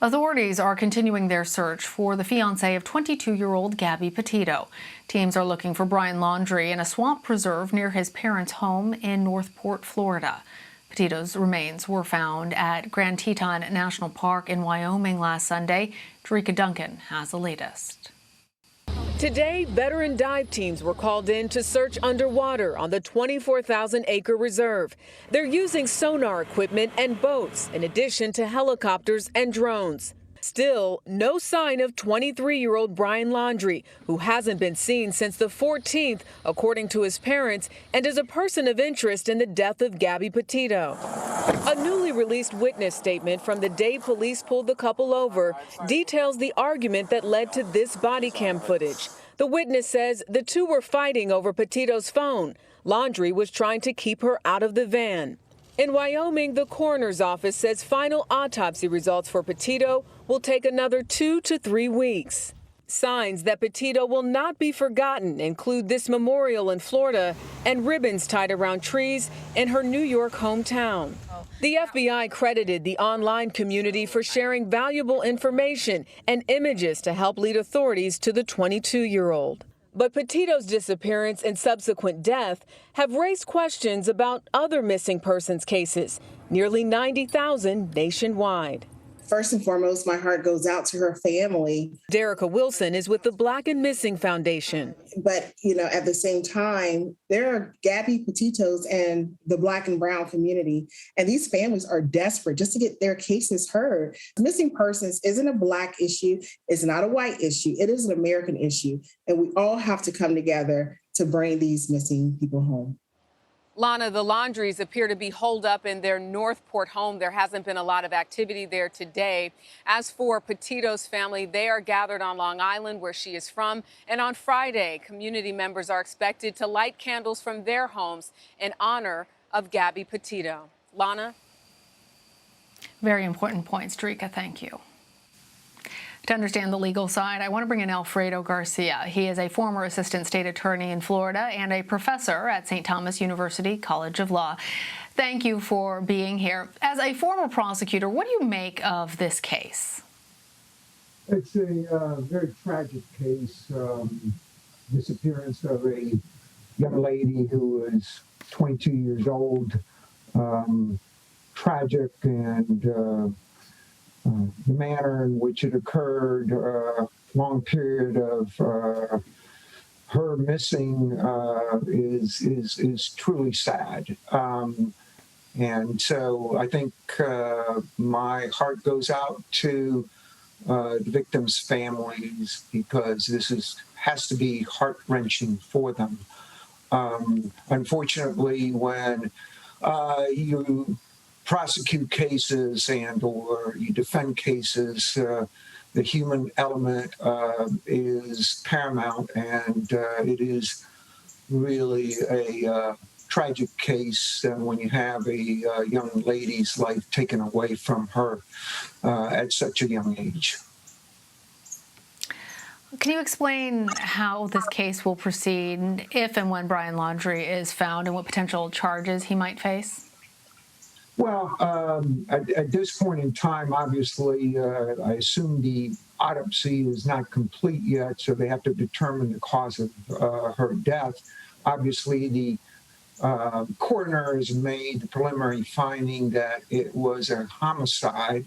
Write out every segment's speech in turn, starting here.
Authorities are continuing their search for the fiancé of 22-year-old Gabby Petito. Teams are looking for Brian Laundrie in a swamp preserve near his parents' home in Northport, Florida. Petito's remains were found at Grand Teton National Park in Wyoming last Sunday. Jericka Duncan has the latest. Today, veteran dive teams were called in to search underwater on the 24,000-acre reserve. They're using sonar equipment and boats, in addition to helicopters and drones. Still, no sign of 23-year-old Brian Laundrie, who hasn't been seen since the 14th, according to his parents, and is a person of interest in the death of Gabby Petito. A newly released witness statement from the day police pulled the couple over details the argument that led to this body cam footage. The witness says the two were fighting over Petito's phone. Laundrie was trying to keep her out of the van. In Wyoming, the coroner's office says final autopsy results for Petito will take another 2 to 3 weeks. Signs that Petito will not be forgotten include this memorial in Florida and ribbons tied around trees in her New York hometown. The FBI credited the online community for sharing valuable information and images to help lead authorities to the 22-year-old. But Petito's disappearance and subsequent death have raised questions about other missing persons cases, nearly 90,000 nationwide. First and foremost, my heart goes out to her family. Derica Wilson is with the Black and Missing Foundation. But, at the same time, there are Gabby Petitos and the Black and Brown community, and these families are desperate just to get their cases heard. Missing persons isn't a Black issue. It's not a white issue. It is an American issue, and we all have to come together to bring these missing people home. Lana, the Laundries appear to be holed up in their Northport home. There hasn't been a lot of activity there today. As for Petito's family, they are gathered on Long Island, where she is from. And on Friday, community members are expected to light candles from their homes in honor of Gabby Petito. Lana? Very important points, Jericka. Thank you. To understand the legal side, I want to bring in Alfredo Garcia. He is a former assistant state attorney in Florida and a professor at St. Thomas University College of Law. Thank you for being here. As a former prosecutor, what do you make of this case? It's a very tragic case. Disappearance of a young lady who was 22 years old. Tragic, and the manner in which it occurred, long period of her missing is truly sad. And so I think my heart goes out to the victims' families, because this has to be heart-wrenching for them. Unfortunately, when you prosecute cases or you defend cases, the human element is paramount, and it is really a tragic case when you have a young lady's life taken away from her at such a young age. Can you explain how this case will proceed if and when Brian Laundrie is found, and what potential charges he might face? Well, at this point in time, obviously, I assume the autopsy is not complete yet, so they have to determine the cause of her death. Obviously, the coroner has made the preliminary finding that it was a homicide.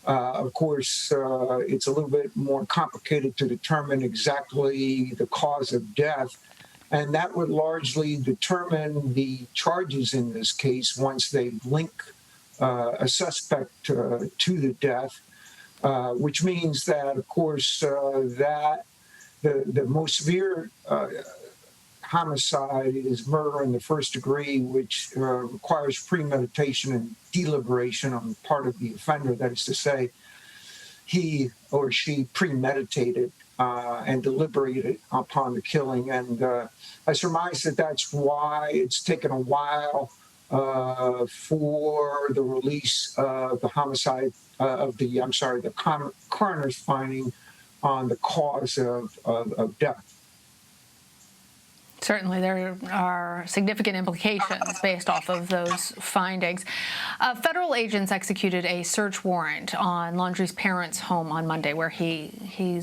Of course, it's a little bit more complicated to determine exactly the cause of death. And that would largely determine the charges in this case once they link a suspect to the death, which means that, of course, that the most severe homicide is murder in the first degree, which requires premeditation and deliberation on the part of the offender. That is to say, he or she premeditated and deliberated upon the killing. And I surmise that that's why it's taken a while for the release of the homicide the coroner's finding on the cause of death. Certainly, there are significant implications based off of those findings. Federal agents executed a search warrant on Laundrie's parents' home on Monday, where he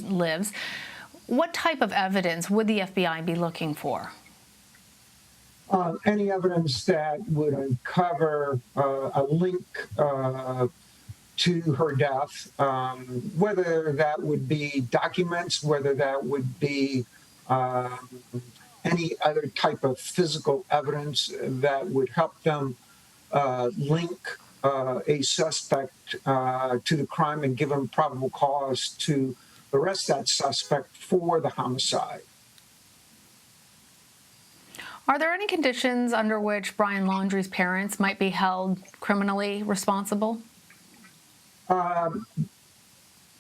lives. What type of evidence would the FBI be looking for? Any evidence that would uncover a link to her death, whether that would be documents, whether that would be any other type of physical evidence that would help them link a suspect to the crime and give them probable cause to arrest that suspect for the homicide. Are there any conditions under which Brian Laundrie's parents might be held criminally responsible?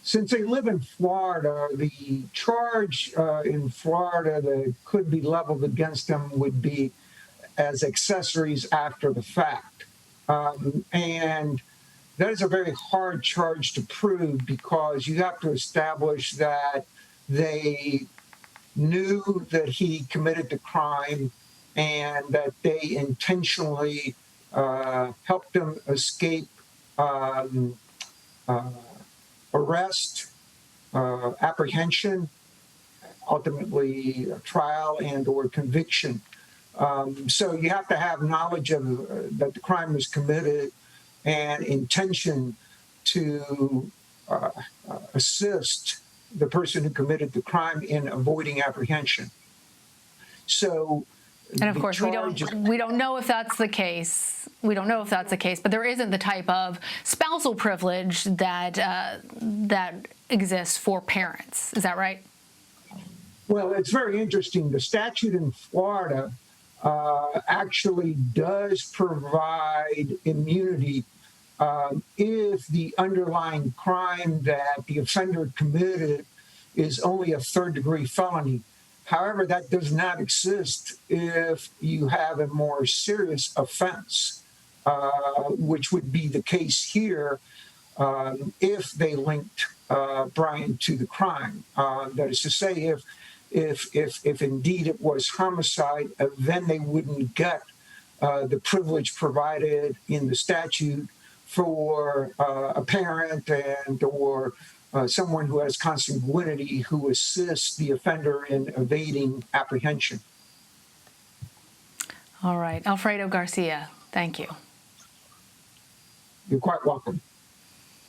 Since they live in Florida, the charge in Florida that could be leveled against them would be as accessories after the fact. And that is a very hard charge to prove because you have to establish that they knew that he committed the crime and that they intentionally helped him escape arrest, apprehension, ultimately trial and or conviction. So you have to have knowledge of that the crime was committed and intention to assist the person who committed the crime in avoiding apprehension. So, and of course, we don't know if that's the case. We don't know if that's the case, but there isn't the type of spousal privilege that that exists for parents. Is that right? Well, it's very interesting. The statute in Florida actually does provide immunity if the underlying crime that the offender committed is only a third-degree felony. However, that does not exist if you have a more serious offense, which would be the case here if they linked Brian to the crime. That is to say, if indeed it was homicide, then they wouldn't get the privilege provided in the statute for a parent and or someone who has consanguinity who assists the offender in evading apprehension. All right. Alfredo Garcia, thank you. You're quite welcome.